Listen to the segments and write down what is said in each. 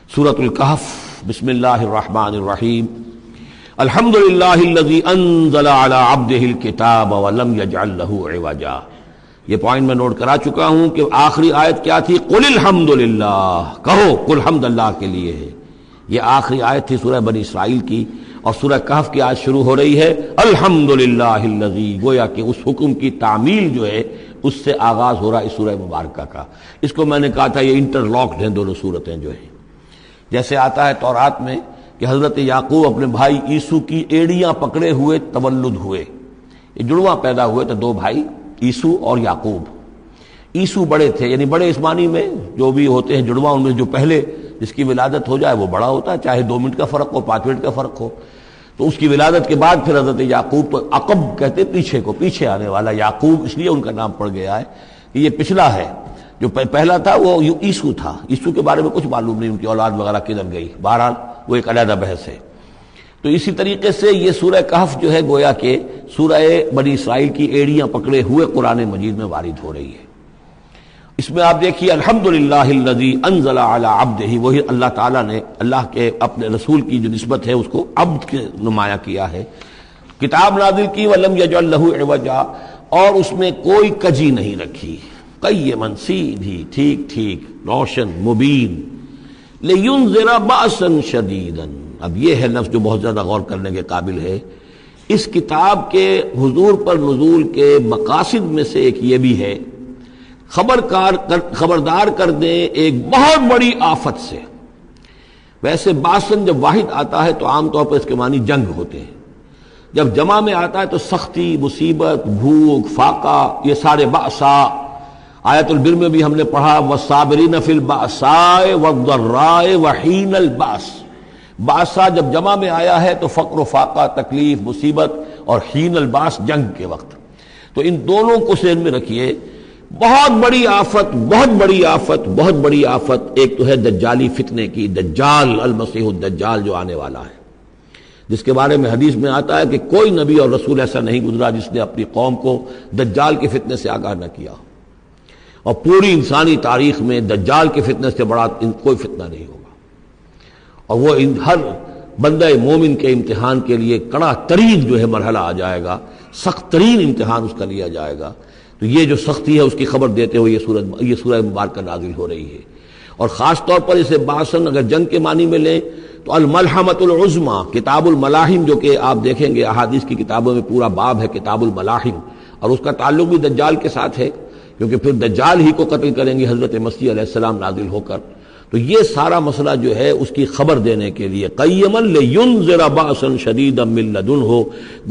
سورۃ الکہف۔ بسم اللہ الرحمن الرحیم۔ الحمد للہ الذی انزل علی عبدہ الکتاب ولم یجعل لہ عوجا۔ یہ پوائنٹ میں نوٹ کرا چکا ہوں کہ آخری آیت کیا تھی؟ قل الحمد للہ، کہو قل حمد اللہ کے لیے ہے۔ یہ آخری آیت تھی سورہ بنی اسرائیل کی، اور سورہ کہف کی آیت شروع ہو رہی ہے الحمد للہ الذی، گویا کہ اس حکم کی تعمیل جو ہے اس سے آغاز ہو رہا ہے اس سورہ مبارکہ کا۔ اس کو میں نے کہا تھا یہ انٹرلاکڈ ہیں دونوں صورتیں جو ہیں، جیسے آتا ہے تورات میں کہ حضرت یعقوب اپنے بھائی عیسو کی ایڑیاں پکڑے ہوئے تولد ہوئے، یہ جڑواں پیدا ہوئے تو دو بھائی عیسو اور یعقوب۔ عیسو بڑے تھے، یعنی بڑے اس معنی میں جو بھی ہوتے ہیں جڑواں، ان میں جو پہلے جس کی ولادت ہو جائے وہ بڑا ہوتا ہے، چاہے 2 منٹ کا فرق ہو 5 منٹ کا فرق ہو۔ تو اس کی ولادت کے بعد پھر حضرت یعقوب تو عقب کہتے پیچھے کو، پیچھے آنے والا یعقوب، اس لیے ان کا نام پڑ گیا ہے کہ یہ پچھلا ہے۔ جو پہلا تھا وہ عیسو تھا، عیسو کے بارے میں کچھ معلوم نہیں، ان کی اولاد وغیرہ کدھر گئی، بہرحال وہ ایک علیحدہ بحث ہے۔ تو اسی طریقے سے یہ سورہ کہف جو ہے گویا کہ سورہ بنی اسرائیل کی ایڑیاں پکڑے ہوئے قرآن مجید میں وارد ہو رہی ہے۔ اس میں آپ دیکھیے الحمدللہ الذی انزل علی عبدہ، وہی اللہ تعالیٰ نے اللہ کے اپنے رسول کی جو نسبت ہے اس کو عبد کے نمایاں کیا ہے، کتاب نازل کی ولم یجعل لہ عوجا، اور اس میں کوئی کجی نہیں رکھی، قیما سیدھی ٹھیک ٹھیک روشن مبین، لینذر بأسا شدیدا۔ اب یہ ہے لفظ جو بہت زیادہ غور کرنے کے قابل ہے۔ اس کتاب کے حضور پر نزول کے مقاصد میں سے ایک یہ بھی ہے خبردار کر دیں ایک بہت بڑی آفت سے۔ ویسے باسن جب واحد آتا ہے تو عام طور پر اس کے معنی جنگ ہوتے ہیں، جب جمع میں آتا ہے تو سختی، مصیبت، بھوک، فاقہ، یہ سارے بأسا۔ آیت البر میں بھی ہم نے پڑھا والصابرین فی البأساء والضراء وحین البأس۔ بأسا جب جمع میں آیا ہے تو فقر و فاقہ، تکلیف، مصیبت، اور حین الباس جنگ کے وقت۔ تو ان دونوں کو ذہن میں رکھیے، بہت بڑی آفت، بہت بڑی آفت، بہت بڑی آفت۔ ایک تو ہے دجالی فتنے کی، دجال المسیح الدجال جو آنے والا ہے، جس کے بارے میں حدیث میں آتا ہے کہ کوئی نبی اور رسول ایسا نہیں گزرا جس نے اپنی قوم کو دجال کے فتنے سے آگاہ نہ کیا، اور پوری انسانی تاریخ میں دجال کے فتنے سے بڑا کوئی فتنہ نہیں ہوگا، اور وہ ہر بندہ مومن کے امتحان کے لیے کڑا ترین جو ہے مرحلہ آ جائے گا، سخت ترین امتحان اس کا لیا جائے گا۔ تو یہ جو سختی ہے اس کی خبر دیتے ہوئے یہ سورہ مبارکہ نازل ہو رہی ہے، اور خاص طور پر اسے باسن اگر جنگ کے معنی میں لیں تو الملحمۃ العظمیٰ، کتاب الملاحم، جو کہ آپ دیکھیں گے احادیث کی کتابوں میں پورا باب ہے کتاب الملاحم، اور اس کا تعلق بھی دجال کے ساتھ ہے، کیونکہ پھر دجال ہی کو قتل کریں گے حضرت مسیح علیہ السلام نازل ہو کر۔ تو یہ سارا مسئلہ جو ہے اس کی خبر دینے کے لیے قیما لینذر بأسا شدیدا من لدنہ،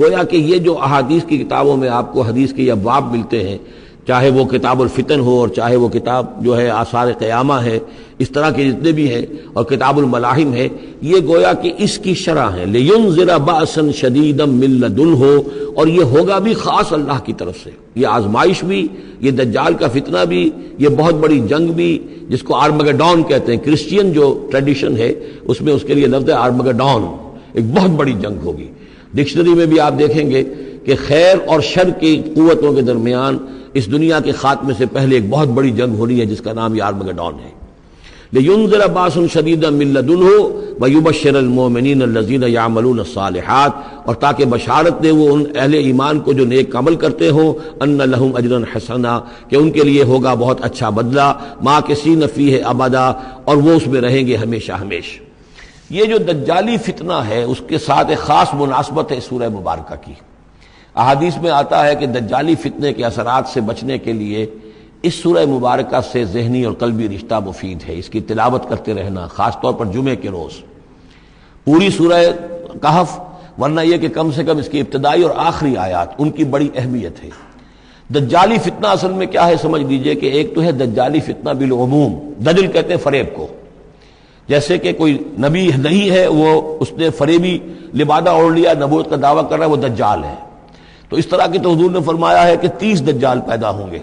گویا کہ یہ جو احادیث کی کتابوں میں آپ کو حدیث کے ابواب ملتے ہیں، چاہے وہ کتاب الفتن ہو اور چاہے وہ کتاب جو ہے آثار قیامہ ہے، اس طرح کے جتنے بھی ہیں، اور کتاب الملاحم ہے، یہ گویا کہ اس کی شرح ہے لینذر بأسا شدیدا من لدنہ، اور یہ ہوگا بھی خاص اللہ کی طرف سے، یہ آزمائش بھی، یہ دجال کا فتنہ بھی، یہ بہت بڑی جنگ بھی، جس کو آرمگڈون کہتے ہیں۔ کرسچین جو ٹریڈیشن ہے اس میں اس کے لیے لفظ ہے آرمگڈون، ایک بہت بڑی جنگ ہوگی۔ ڈکشنری میں بھی آپ دیکھیں گے کہ خیر اور شر کی قوتوں کے درمیان اس دنیا کے خاتمے سے پہلے ایک بہت بڑی جنگ ہو رہی ہے جس کا نام یہ آرمگڈون ہے۔ لینذر بأسا شدیدا من لدنہ ویبشر المؤمنین الذین یعملون الصالحات، اور تاکہ بشارت دے وہ ان اہل ایمان کو جو نیک عمل کرتے ہوں، ان لہم اجرا حسنا، کہ ان کے لیے ہوگا بہت اچھا بدلہ، ماکثین فیہ ابدا، اور وہ اس میں رہیں گے ہمیشہ ہمیشہ۔ یہ جو دجالی فتنہ ہے اس کے ساتھ ایک خاص مناسبت ہے سورہ مبارکہ کی۔ احادیث میں آتا ہے کہ دجالی فتنے کے اثرات سے بچنے کے لیے اس سورہ مبارکہ سے ذہنی اور قلبی رشتہ مفید ہے، اس کی تلاوت کرتے رہنا، خاص طور پر جمعے کے روز پوری سورہ کہف، ورنہ یہ کہ کم سے کم اس کی ابتدائی اور آخری آیات ان کی بڑی اہمیت ہے۔ دجالی فتنہ اصل میں کیا ہے سمجھ لیجئے کہ ایک تو ہے دجالی فتنہ بالعموم، دجل کہتے ہیں فریب کو، جیسے کہ کوئی نبی نہیں ہے، وہ اس نے فریبی لبادہ اوڑھ لیا، نبوت کا دعویٰ کر رہا ہے، وہ دجال ہے۔ تو اس طرح کی تو حضور نے فرمایا ہے کہ 30 دجال پیدا ہوں گے،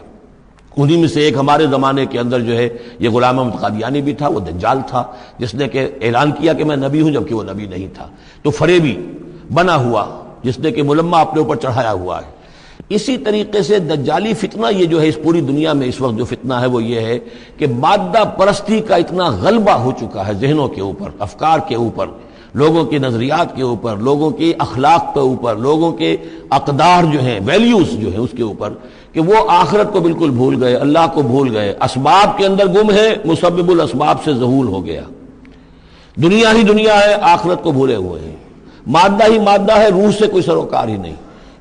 انہی میں سے ایک ہمارے زمانے کے اندر جو ہے یہ غلام احمد قادیانی بھی تھا، وہ دجال تھا، جس نے کہ اعلان کیا کہ میں نبی ہوں جبکہ وہ نبی نہیں تھا۔ تو فریبی بنا ہوا، جس نے کہ ملمہ اپنے اوپر چڑھایا ہوا ہے۔ اسی طریقے سے دجالی فتنہ یہ جو ہے اس پوری دنیا میں اس وقت جو فتنہ ہے وہ یہ ہے کہ مادہ پرستی کا اتنا غلبہ ہو چکا ہے ذہنوں کے اوپر، افکار کے اوپر، لوگوں کے نظریات کے اوپر، لوگوں کے اخلاق کے اوپر، لوگوں کے اقدار جو ہیں، ویلیوز جو ہیں اس کے اوپر، کہ وہ آخرت کو بالکل بھول گئے، اللہ کو بھول گئے، اسباب کے اندر گم ہے، مسبب الاسباب سے ذہول ہو گیا، دنیا ہی دنیا ہے، آخرت کو بھولے ہوئے ہیں، مادہ ہی مادہ ہے، روح سے کوئی سروکار ہی نہیں۔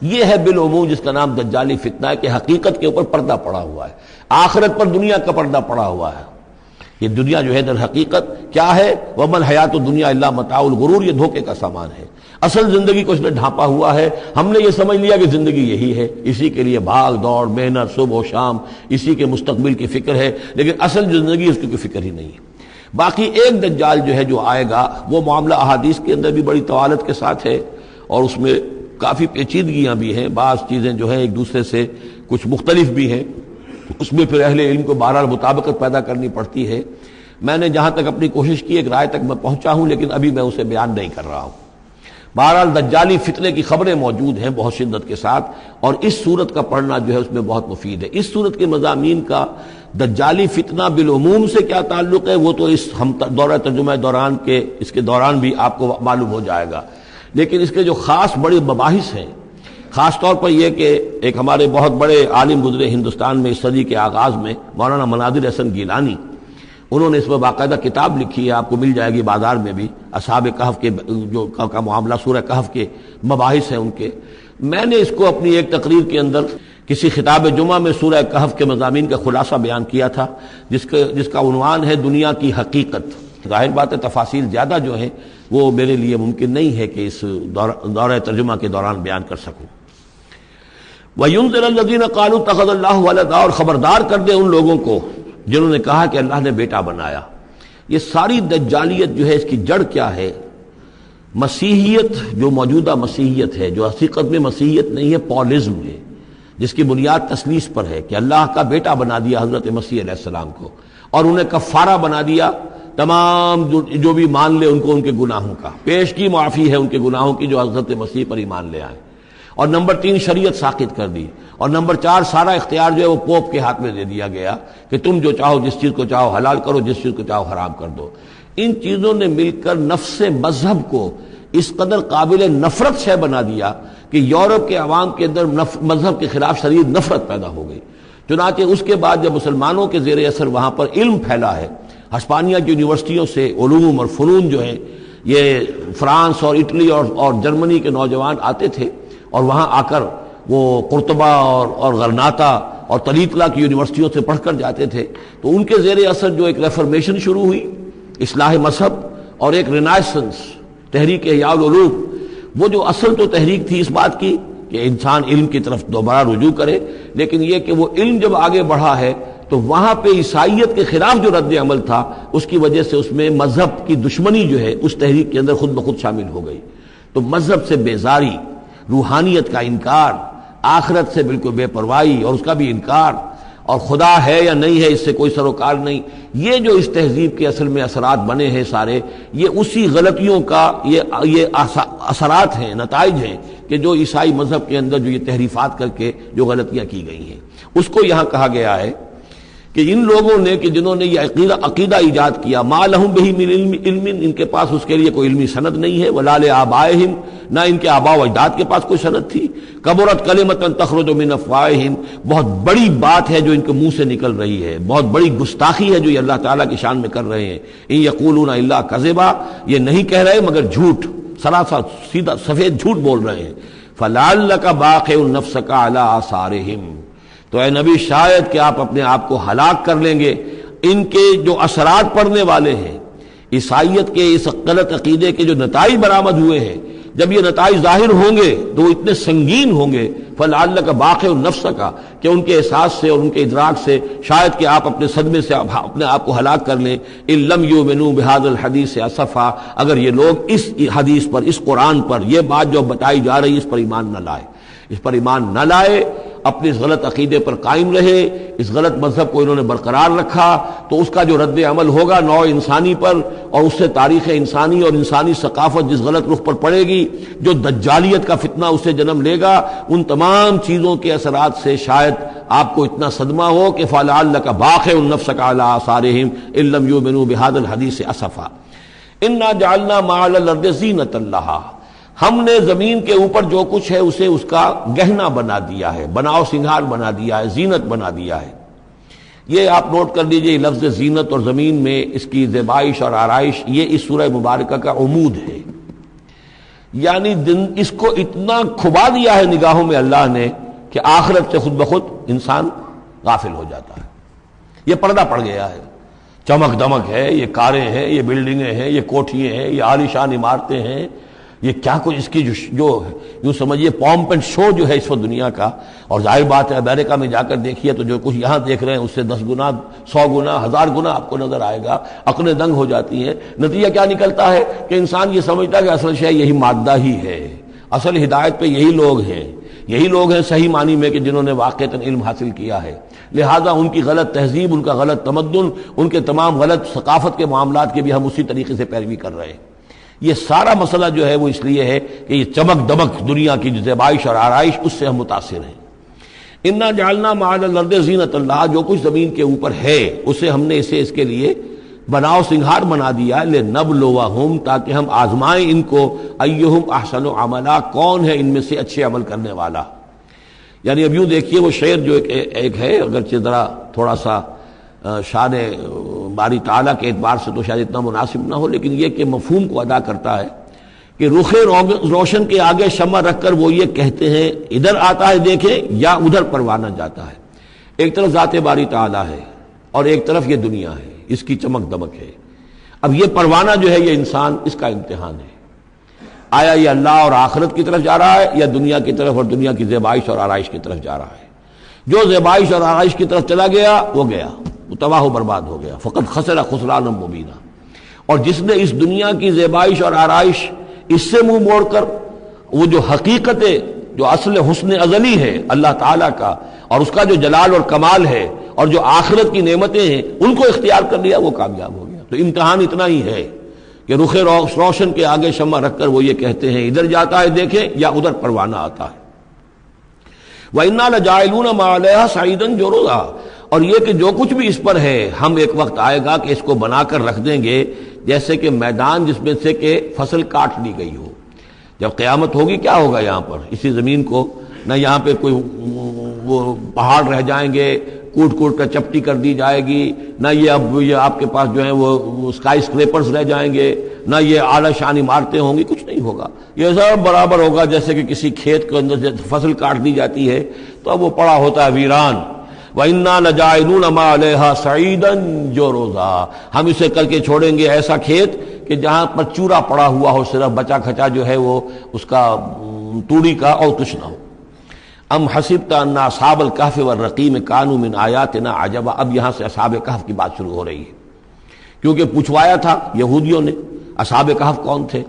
یہ ہے بالعموم جس کا نام دجالی فتنہ ہے کہ حقیقت کے اوپر پردہ پڑا ہوا ہے، آخرت پر دنیا کا پردہ پڑا ہوا ہے۔ یہ دنیا جو ہے در حقیقت کیا ہے؟ وَمَا الْحَيَاةُ الدُّنْيَا إِلَّا مَتَاعُ الْغُرُورِ، یہ دھوکے کا سامان ہے۔ اصل زندگی کو اس نے ڈھانپا ہوا ہے، ہم نے یہ سمجھ لیا کہ زندگی یہی ہے، اسی کے لیے بھاگ دوڑ محنت صبح و شام، اسی کے مستقبل کی فکر ہے، لیکن اصل جو زندگی اس کی کوئی فکر ہی نہیں ہے۔ باقی ایک دجال جو ہے جو آئے گا وہ معاملہ احادیث کے اندر بھی بڑی طوالت کے ساتھ ہے، اور اس میں کافی پیچیدگیاں بھی ہیں، بعض چیزیں جو ہیں ایک دوسرے سے کچھ مختلف بھی ہیں، اس میں پھر اہل علم کو بہرحال مطابقت پیدا کرنی پڑتی ہے۔ میں نے جہاں تک اپنی کوشش کی ایک رائے تک میں پہنچا ہوں، لیکن ابھی میں اسے بیان نہیں کر رہا ہوں۔ بہرحال دجالی فتنے کی خبریں موجود ہیں بہت شدت کے ساتھ، اور اس صورت کا پڑھنا جو ہے اس میں بہت مفید ہے۔ اس صورت کے مضامین کا دجالی فتنہ بالعموم سے کیا تعلق ہے وہ تو اس ہم دورہ ترجمہ دوران کے اس کے دوران بھی آپ کو معلوم ہو جائے گا، لیکن اس کے جو خاص بڑے مباحث ہیں، خاص طور پر یہ کہ ایک ہمارے بہت بڑے عالم گزرے ہندوستان میں اس صدی کے آغاز میں، مولانا مناظر احسن گیلانی، انہوں نے اس میں باقاعدہ کتاب لکھی ہے، آپ کو مل جائے گی بازار میں بھی، اصحاب کہف کے جو کا معاملہ سورہ کہف کے مباحث ہیں ان کے۔ میں نے اس کو اپنی ایک تقریر کے اندر کسی خطاب جمعہ میں سورہ کہف کے مضامین کا خلاصہ بیان کیا تھا، جس کا عنوان ہے دنیا کی حقیقت۔ ظاہر بات ہے تفاصیل زیادہ جو ہیں وہ میرے لیے ممکن نہیں ہے کہ اس دورہ ترجمہ کے دوران بیان کر سکوں۔ وَيُنذِرَ الَّذِينَ قَالُوا اتَّخَذَ اللَّهُ وَلَدًا، اور خبردار کر دے ان لوگوں کو جنہوں نے کہا کہ اللہ نے بیٹا بنایا۔ یہ ساری دجالیت جو ہے اس کی جڑ کیا ہے؟ مسیحیت، جو موجودہ مسیحیت ہے، جو حقیقت میں مسیحیت نہیں ہے، پولزم ہے، جس کی بنیاد تثلیث پر ہے کہ اللہ کا بیٹا بنا دیا حضرت مسیح علیہ السلام کو، اور انہیں کفارہ بنا دیا تمام جو بھی مان لے ان کو ان کے گناہوں کا، پیش کی معافی ہے ان کے گناہوں کی جو حضرت مسیح پر ایمان لے آئے، اور نمبر 3 شریعت ساقط کر دی، اور نمبر 4 سارا اختیار جو ہے وہ پوپ کے ہاتھ میں دے دیا گیا کہ تم جو چاہو جس چیز کو چاہو حلال کرو، جس چیز کو چاہو حرام کر دو۔ ان چیزوں نے مل کر نفس مذہب کو اس قدر قابل نفرت شے بنا دیا کہ یورپ کے عوام کے اندر مذہب کے خلاف شدید نفرت پیدا ہو گئی۔ چنانچہ اس کے بعد جب مسلمانوں کے زیر اثر وہاں پر علم پھیلا ہے، ہسپانیہ کی یونیورسٹیوں سے علوم اور فنون جو ہیں یہ فرانس اور اٹلی اور جرمنی کے نوجوان آتے تھے، اور وہاں آ کر وہ قرطبہ اور غرناطہ اور طلیطلہ کی یونیورسٹیوں سے پڑھ کر جاتے تھے، تو ان کے زیر اثر جو ایک ریفارمیشن شروع ہوئی، اصلاح مذہب، اور ایک رینائسنس، تحریک احیاء العلوم، وہ جو اصل تو تحریک تھی اس بات کی کہ انسان علم کی طرف دوبارہ رجوع کرے، لیکن یہ کہ وہ علم جب آگے بڑھا ہے تو وہاں پہ عیسائیت کے خلاف جو رد عمل تھا اس کی وجہ سے اس میں مذہب کی دشمنی جو ہے اس تحریک کے اندر خود بخود شامل ہو گئی۔ تو مذہب سے بیزاری، روحانیت کا انکار، آخرت سے بالکل بے پرواہی اور اس کا بھی انکار، اور خدا ہے یا نہیں ہے اس سے کوئی سروکار نہیں، یہ جو اس تہذیب کے اصل میں اثرات بنے ہیں سارے، یہ اسی غلطیوں کا یہ اثرات ہیں، نتائج ہیں کہ جو عیسائی مذہب کے اندر جو یہ تحریفات کر کے جو غلطیاں کی گئی ہیں، اس کو یہاں کہا گیا ہے کہ ان لوگوں نے کہ جنہوں نے یہ عقیدہ ایجاد کیا، ما لہم بہ من علم، ان کے پاس اس کے لیے کوئی علمی سند نہیں ہے، ولا لآبائہم، نہ ان کے آباء و اجداد کے پاس کوئی سند تھی، کبرت کلمۃ تخرج من افواہہم، بہت بڑی بات ہے جو ان کے منہ سے نکل رہی ہے، بہت بڑی گستاخی ہے جو یہ اللہ تعالیٰ کی شان میں کر رہے ہیں، ان یقولون الا کذبا، یہ نہیں کہہ رہے مگر جھوٹ، سراسر سیدھا سفید جھوٹ بول رہے ہیں، فلعلک باخع نفسک علی آثارہم، تو اے نبی شاید کہ آپ اپنے آپ کو ہلاک کر لیں گے ان کے جو اثرات پڑنے والے ہیں، عیسائیت کے اس غلط عقیدے کے جو نتائج برآمد ہوئے ہیں، جب یہ نتائج ظاہر ہوں گے تو اتنے سنگین ہوں گے، فلعلک باخع نفسک، کہ ان کے احساس سے اور ان کے ادراک سے شاید کہ آپ اپنے صدمے سے اپنے آپ کو ہلاک کر لیں، ان لم یؤمنوا بہذا الحدیث اسفا، اگر یہ لوگ اس حدیث پر، اس قرآن پر، یہ بات جو بتائی جا رہی ہے اس پر ایمان نہ لائے، اس پر ایمان نہ لائے، اپنے اس غلط عقیدے پر قائم رہے، اس غلط مذہب کو انہوں نے برقرار رکھا، تو اس کا جو رد عمل ہوگا نوع انسانی پر، اور اس سے تاریخ انسانی اور انسانی ثقافت جس غلط رخ پر پڑے گی، جو دجالیت کا فتنہ اسے جنم لے گا، ان تمام چیزوں کے اثرات سے شاید آپ کو اتنا صدمہ ہو کہ فَلَعَلَّكَ بَاخِعٌ نَفْسَكَ عَلَىٰ آثَارِهِمْ إِن لَّمْ يُؤْمِنُوا بِهَٰذَا الْحَدِيثِ أَسَفًا إِنَّا جَعَلْنَا مَا عَلَى الْأَرْضِ زِينَةً لَّهَا، ہم نے زمین کے اوپر جو کچھ ہے اسے اس کا گہنا بنا دیا ہے، بناؤ سنگھار بنا دیا ہے، زینت بنا دیا ہے۔ یہ آپ نوٹ کر لیجئے، لفظ زینت اور زمین میں اس کی زیبائش اور آرائش، یہ اس سورہ مبارکہ کا عمود ہے، یعنی اس کو اتنا کھبا دیا ہے نگاہوں میں اللہ نے کہ آخرت سے خود بخود انسان غافل ہو جاتا ہے۔ یہ پردہ پڑ گیا ہے، چمک دمک ہے، یہ کاریں ہیں، یہ بلڈنگیں ہیں، یہ کوٹھیاں ہیں، یہ عالیشان عمارتیں ہیں، یہ کیا کچھ اس کی جو یوں سمجھیے پومپ اینڈ شو جو ہے اس وقت دنیا کا، اور ظاہر بات ہے امریکہ میں جا کر دیکھیے تو جو کچھ یہاں دیکھ رہے ہیں اس سے 10 گنا 100 گنا 1000 گنا آپ کو نظر آئے گا، عقلیں دنگ ہو جاتی ہیں۔ نتیجہ کیا نکلتا ہے کہ انسان یہ سمجھتا ہے کہ اصل شے یہی مادہ ہی ہے، اصل ہدایت پہ یہی لوگ ہیں، یہی لوگ ہیں صحیح معنی میں کہ جنہوں نے واقعتاً علم حاصل کیا ہے، لہذا ان کی غلط تہذیب، ان کا غلط تمدن، ان کے تمام غلط ثقافت کے معاملات کے بھی ہم اسی طریقے سے پیروی کر رہے ہیں۔ یہ سارا مسئلہ جو ہے وہ اس لیے ہے کہ یہ چمک دمک دنیا کی جو زیبائش اور آرائش اس سے ہم متاثر ہیں۔ انا جعلنا ما علی الارض زینۃ اللہ، جو کچھ زمین کے اوپر ہے اسے ہم نے اس کے لیے بناؤ سنگھار بنا دیا، لنبلوہم، تاکہ ہم آزمائیں ان کو، ایہم احسن عملا، کون ہے ان میں سے اچھے عمل کرنے والا۔ یعنی اب یوں دیکھیے وہ شعر جو ایک ہے، اگرچہ ذرا تھوڑا سا شان باری تعالیٰ کے اعتبار سے تو شاید اتنا مناسب نہ ہو، لیکن یہ کہ مفہوم کو ادا کرتا ہے کہ رخ روشن کے آگے شمع رکھ کر وہ یہ کہتے ہیں ادھر آتا ہے دیکھیں یا ادھر پروانہ جاتا ہے۔ ایک طرف ذات باری تعالیٰ ہے اور ایک طرف یہ دنیا ہے، اس کی چمک دمک ہے۔ اب یہ پروانہ جو ہے یہ انسان، اس کا امتحان ہے، آیا یہ اللہ اور آخرت کی طرف جا رہا ہے یا دنیا کی طرف اور دنیا کی زیبائش اور آرائش کی طرف جا رہا ہے۔ جو زیبائش اور آرائش کی طرف چلا گیا وہ گیا، وہ تباہ و برباد ہو گیا، فقط خسر خسرانا مبینا۔ اور جس نے اس دنیا کی زیبائش اور آرائش اس سے منہ موڑ کر وہ جو حقیقت جو اصل حسن ازلی ہے اللہ تعالیٰ کا اور اس کا جو جلال اور کمال ہے اور جو آخرت کی نعمتیں ہیں ان کو اختیار کر لیا، وہ کامیاب ہو گیا۔ تو امتحان اتنا ہی ہے کہ رخ روشن کے آگے شمع رکھ کر وہ یہ کہتے ہیں ادھر جاتا ہے دیکھیں یا ادھر پروانہ آتا ہے۔ وَإِنَّا لَجَاعِلُونَ مَا عَلَيْهَا صَعِيدًا جُرُزًا، اور یہ کہ جو کچھ بھی اس پر ہے ہم ایک وقت آئے گا کہ اس کو بنا کر رکھ دیں گے جیسے کہ میدان جس میں سے کہ فصل کاٹ لی گئی ہو۔ جب قیامت ہوگی کیا ہوگا یہاں پر اسی زمین کو، نہ یہاں پہ کوئی وہ پہاڑ رہ جائیں گے کوٹ کوٹ کر چپٹی کر دی جائے گی، نہ یہ آپ کے پاس جو ہیں وہ اسکائی اسکریپرز رہ جائیں گے، نہ یہ اعلیٰ شان عمارتیں ہوں گی، کچھ نہیں ہوگا۔ یہ سب برابر ہوگا جیسے کہ کسی کھیت کے اندر سے فصل کاٹ دی جاتی ہے تو اب وہ پڑا ہوتا ہے ویران۔ وَإِنَّا لَجَاعِلُونَ مَا عَلَيْهَا صَعِيدًا جُرُزًا، ہم اسے کر کے چھوڑیں گے ایسا کھیت کہ جہاں پر چورا پڑا ہوا ہو، صرف بچا کھچا جو ہے وہ اس کا توڑی کا اور کچھ نہ ہو۔ ام حسبت ان اصحاب الکہف والرقیم کانوا من آیاتنا عجبا، اب یہاں سے اصحاب کہف کی بات شروع ہو رہی ہے، کیونکہ پوچھوایا تھا یہودیوں نے اصحاب کہف کون تھے۔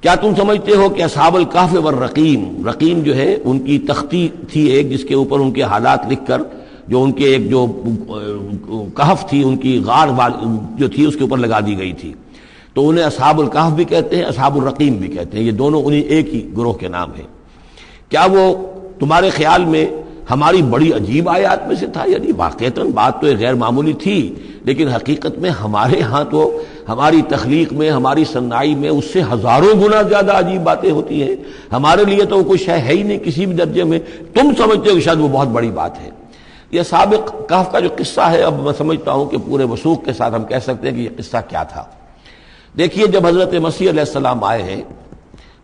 کیا تم سمجھتے ہو کہ اصحاب الکہف والرقیم، رقیم جو ہے ان کی تختی تھی ایک جس کے اوپر ان کے حالات لکھ کر، جو ان کے ایک جو کہف تھی ان کی غار جو تھی اس کے اوپر لگا دی گئی تھی، تو انہیں اصحاب الکہف بھی کہتے ہیں، اصحاب الرقیم بھی کہتے ہیں، یہ دونوں انہیں ایک ہی گروہ کے نام ہیں۔ کیا وہ تمہارے خیال میں ہماری بڑی عجیب آیات میں سے تھا؟ یعنی واقعتاً بات تو غیر معمولی تھی، لیکن حقیقت میں ہمارے ہاں تو ہماری تخلیق میں، ہماری صنائی میں اس سے ہزاروں گنا زیادہ عجیب باتیں ہوتی ہیں، ہمارے لیے تو وہ کچھ ہے ہی نہیں کسی بھی درجے میں، تم سمجھتے ہو کہ شاید وہ بہت بڑی بات ہے۔ یہ سابق کہف کا جو قصہ ہے، اب میں سمجھتا ہوں کہ پورے وثوق کے ساتھ ہم کہہ سکتے ہیں کہ یہ قصہ کیا تھا۔ دیکھیے جب حضرت مسیح علیہ السلام آئے ہیں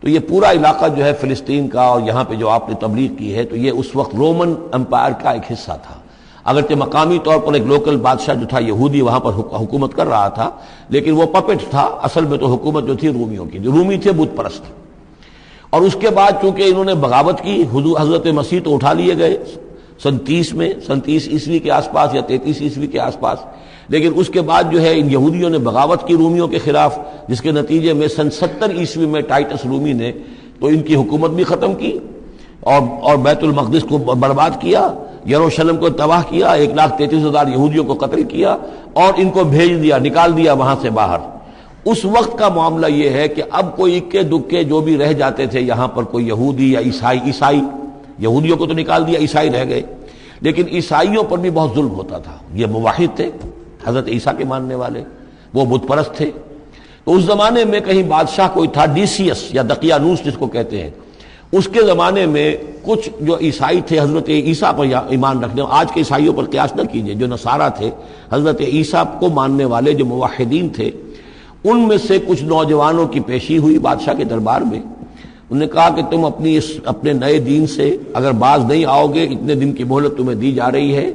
تو یہ پورا علاقہ جو ہے فلسطین کا اور یہاں پہ جو آپ نے تبلیغ کی ہے تو یہ اس وقت رومن امپائر کا ایک حصہ تھا، اگرچہ مقامی طور پر ایک لوکل بادشاہ جو تھا یہودی وہاں پر حکومت کر رہا تھا، لیکن وہ پپٹ تھا، اصل میں تو حکومت جو تھی رومیوں کی، جو رومی تھے بت پرست۔ اور اس کے بعد چونکہ انہوں نے بغاوت کی، حضرت مسیح تو اٹھا لیے گئے سن 30 عیسوی کے آس پاس یا 33 عیسوی کے آس پاس، لیکن اس کے بعد جو ہے ان یہودیوں نے بغاوت کی رومیوں کے خلاف، جس کے نتیجے میں سن 70 عیسوی میں ٹائٹس رومی نے تو ان کی حکومت بھی ختم کی، اور بیت المقدس کو برباد کیا، یروشلم کو تباہ کیا، 1,33,000 یہودیوں کو قتل کیا اور ان کو بھیج دیا، نکال دیا وہاں سے باہر۔ اس وقت کا معاملہ یہ ہے کہ اب کوئی اکے دکے جو بھی رہ جاتے تھے یہاں پر، کوئی یہودی یا عیسائی، یہودیوں کو تو نکال دیا، عیسائی رہ گئے، لیکن عیسائیوں پر بھی بہت ظلم ہوتا تھا۔ یہ موحد تھے، حضرت عیسیٰ کے ماننے والے، وہ بت پرست تھے۔ تو اس زمانے میں کہیں بادشاہ کوئی تھا، ڈیسیس یا دقیانوس جس کو کہتے ہیں، اس کے زمانے میں کچھ جو عیسائی تھے حضرت عیسیٰ پر ایمان رکھنے، آج کے عیسائیوں پر قیاس نہ کیجئے، جو نصارہ تھے حضرت عیسیٰ کو ماننے والے جو موحدین تھے، ان میں سے کچھ نوجوانوں کی پیشی ہوئی بادشاہ کے دربار میں۔ انہوں نے کہا کہ تم اپنے نئے دین سے اگر باز نہیں آؤ گے، اتنے دن کی مہلت تمہیں دی جا رہی ہے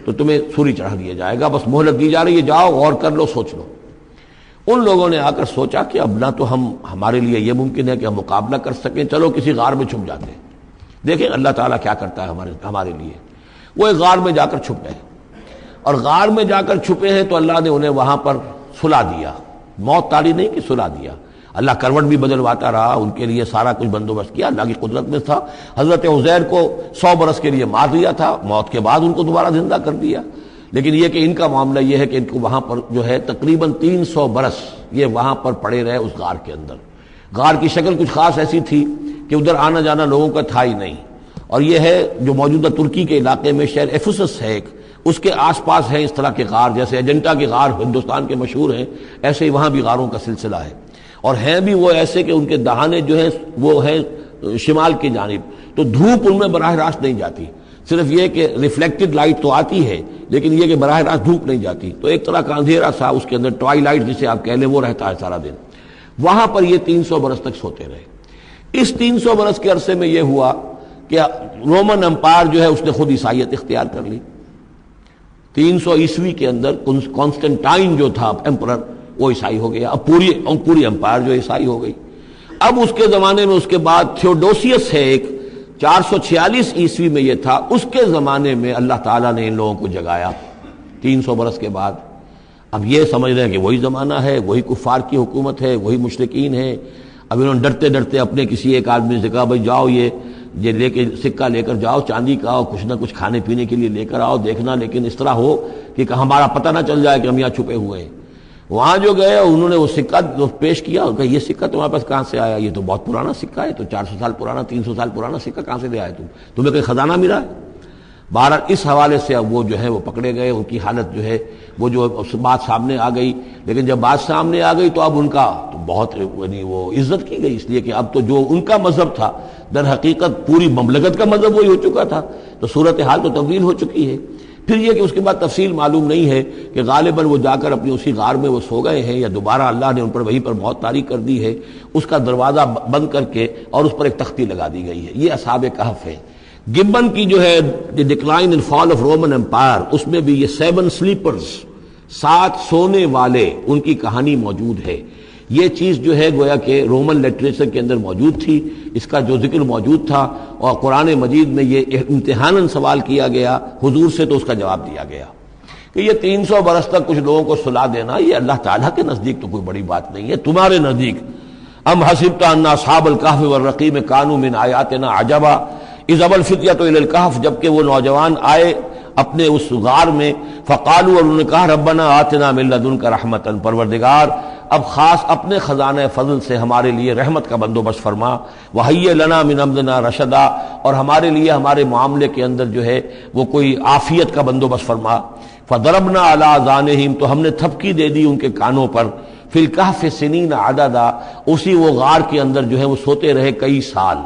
تو تمہیں سولی چڑھا دیا جائے گا، بس مہلت دی جا رہی ہے، جاؤ غور کر لو، سوچ لو۔ ان لوگوں نے آ کر سوچا کہ اب نہ تو ہمارے لیے یہ ممکن ہے کہ ہم مقابلہ کر سکیں، چلو کسی غار میں چھپ جاتے ہیں، دیکھیں اللہ تعالیٰ کیا کرتا ہے ہمارے لیے۔ وہ ایک غار میں جا کر چھپ گئے، اور غار میں جا کر چھپے ہیں تو اللہ نے انہیں وہاں پر سلا دیا، موت تاڑی نہیں کہ سلا دیا۔ اللہ کروٹ بھی بدلواتا رہا، ان کے لیے سارا کچھ بندوبست کیا، اللہ کی قدرت میں تھا۔ حضرت عزیر کو 100 برس کے لیے مار دیا تھا، موت کے بعد ان کو دوبارہ زندہ کر دیا۔ لیکن یہ کہ ان کا معاملہ یہ ہے کہ ان کو وہاں پر جو ہے تقریباً 300 برس یہ وہاں پر پڑے رہے اس غار کے اندر۔ غار کی شکل کچھ خاص ایسی تھی کہ ادھر آنا جانا لوگوں کا تھا ہی نہیں، اور یہ ہے جو موجودہ ترکی کے علاقے میں شہر ایفسس ہے ایک، اس کے آس پاس ہیں اس طرح کے غار، جیسے ایجنٹا کے غار ہندوستان کے مشہور ہیں، ایسے ہی وہاں بھی غاروں کا سلسلہ ہے، اور ہیں بھی وہ ایسے کہ ان کے دہانے جو ہیں وہ ہیں شمال کی جانب، تو دھوپ ان میں براہ راست نہیں جاتی، صرف یہ کہ ریفلیکٹڈ لائٹ تو آتی ہے لیکن یہ کہ براہ راست دھوپ نہیں جاتی، تو ایک طرح کا اندھیرا سا اس کے اندر، ٹوائی لائٹ جسے آپ کہہ لیں، وہ رہتا ہے سارا دن۔ وہاں پر یہ 300 برس تک سوتے رہے۔ اس 300 برس کے عرصے میں یہ ہوا کہ رومن امپائر جو ہے اس نے خود عیسائیت اختیار کر لی۔ 300 عیسوی کے اندر کانسٹنٹائن جو تھا ایمپرر، وہ عیسائی ہو گیا، اب پوری امپائر جو عیسائی ہو گئی۔ اب اس کے زمانے میں اس کے بعد تھیوڈوسیس ہے ایک، 446 عیسوی میں یہ تھا، اس کے زمانے میں اللہ تعالیٰ نے ان لوگوں کو جگایا 300 برس کے بعد۔ اب یہ سمجھ رہے ہیں کہ وہی زمانہ ہے، وہی کفار کی حکومت ہے، وہی مشرکین ہیں۔ اب انہوں نے ڈرتے ڈرتے اپنے کسی ایک آدمی سے کہا بھائی جاؤ یہ لے کے سکہ لے کر جاؤ چاندی کا، اور کچھ نہ کچھ کھانے پینے کے لیے لے کر آؤ، دیکھنا لیکن اس طرح ہو کہ ہمارا پتہ نہ چل جائے کہ ہم یہاں چھپے ہوئے ہیں۔ وہاں جو گئے انہوں نے وہ سکہ پیش کیا، اور کہا یہ سکہ تمہارے پاس کہاں سے آیا؟ یہ تو بہت پرانا سکہ ہے، تو 400 سال پرانا، 300 سال پرانا سکہ کہاں سے لے آئے تمہیں کوئی خزانہ ملا ہے؟ بہرحال اس حوالے سے اب وہ جو ہے وہ پکڑے گئے، ان کی حالت جو ہے وہ جو بات سامنے آ گئی، لیکن جب بات سامنے آ گئی تو اب ان کا تو بہت یعنی وہ عزت کی گئی، اس لیے کہ اب تو جو ان کا مذہب تھا در حقیقت پوری مملکت کا مذہب وہی ہو چکا تھا، تو صورتحال تو تبدیل ہو چکی ہے۔ پھر یہ کہ اس کے بعد تفصیل معلوم نہیں ہے کہ غالباً وہ جا کر اپنی اسی غار میں وہ سو گئے ہیں، یا دوبارہ اللہ نے ان پر وہیں پر موت طاری کر دی ہے، اس کا دروازہ بند کر کے اور اس پر ایک تختی لگا دی گئی ہے۔ یہ اصحاب کہف ہے۔ گبن کی جو ہے the decline and fall of Roman empire, اس میں بھی یہ 7 سلیپرز، 7 سونے والے، ان کی کہانی موجود ہے۔ یہ چیز جو ہے گویا کہ رومن لٹریچر کے اندر موجود تھی، اس کا جو ذکر موجود تھا، اور قرآن مجید میں یہ امتحاناً سوال کیا گیا حضور سے، تو اس کا جواب دیا گیا کہ یہ 300 برس تک کچھ لوگوں کو سلا دینا یہ اللہ تعالیٰ کے نزدیک تو کوئی بڑی بات نہیں ہے، تمہارے نزدیک ام حسبت ان اصحاب الکہف والرقیم کانوا من آیاتنا عجبا اذ ابى الفتية الى الکہف، جبکہ وہ نوجوان آئے اپنے اس غار میں، فقالوا، اور انہوں نے کہا ربنا آتنا من لدنک رحمتا، پروردگار اب خاص اپنے خزانہ فضل سے ہمارے لیے رحمت کا بندوبست فرما، وہیئ لنا من امرنا رشدا، اور ہمارے لیے ہمارے معاملے کے اندر جو ہے وہ کوئی عافیت کا بندوبست فرما۔ فضربنا علی اذانہم، تو ہم نے تھپکی دے دی ان کے کانوں پر، فی الکہف سنین عددا، اسی وہ غار کے اندر جو ہے وہ سوتے رہے کئی سال۔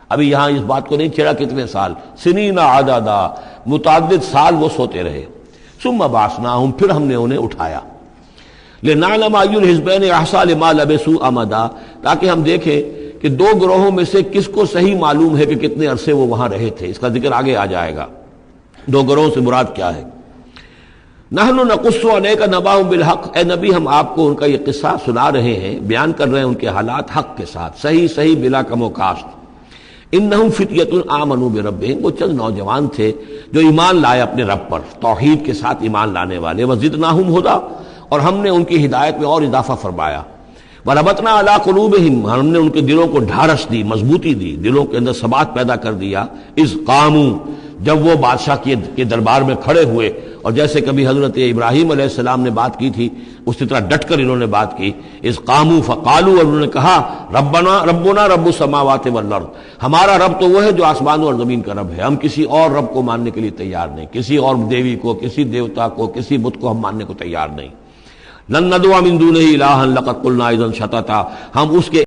ابھی یہاں اس بات کو نہیں چھیڑا کتنے سال، سنین عددا، متعدد سال وہ سوتے رہے۔ ثم بعثناہم، پھر ہم نے انہیں اٹھایا، لنعلم ای الحزبین احصیٰ لما لبثوا امدا، تاکہ ہم دیکھیں کہ 2 گروہوں میں سے کس کو صحیح معلوم ہے کہ کتنے عرصے وہ وہاں رہے تھے۔ اس کا ذکر آگے آ جائے گا، 2 گروہوں سے مراد کیا ہے۔ نحن نقص علیک نبأہم بالحق، اے نبی ہم آپ کو ان کا یہ قصہ سنا رہے ہیں، بیان کر رہے ہیں ان کے حالات حق کے ساتھ، صحیح بلا کم و کاسٹ۔ انہم فتیۃ آمنوا بربہم، وہ چند نوجوان تھے جو ایمان لائے اپنے رب پر، توحید کے ساتھ ایمان لانے والے، وزدناہم ھدی، اور ہم نے ان کی ہدایت میں اور اضافہ فرمایا۔ وربطنا علی قلوبہم، ہم نے ان کے دلوں کو ڈھارس دی، مضبوطی دی، دلوں کے اندر ثبات پیدا کر دیا، اذ قاموا، جب وہ بادشاہ کے دربار میں کھڑے ہوئے، اور جیسے کبھی حضرت ابراہیم علیہ السلام نے بات کی تھی اسی طرح ڈٹ کر انہوں نے بات کی، اذ قاموا فقالوا، اور انہوں نے کہا ربنا رب السماوات والارض، ہمارا رب تو وہ ہے جو آسمانوں اور زمین کا رب ہے، ہم کسی اور رب کو ماننے کے لیے تیار نہیں، کسی اور دیوی کو، کسی دیوتا کو، کسی بت کو ہم ماننے کو تیار نہیں، لن ندعو من دونہ الہا لقد قلنا اذا شططا، ہم اس کے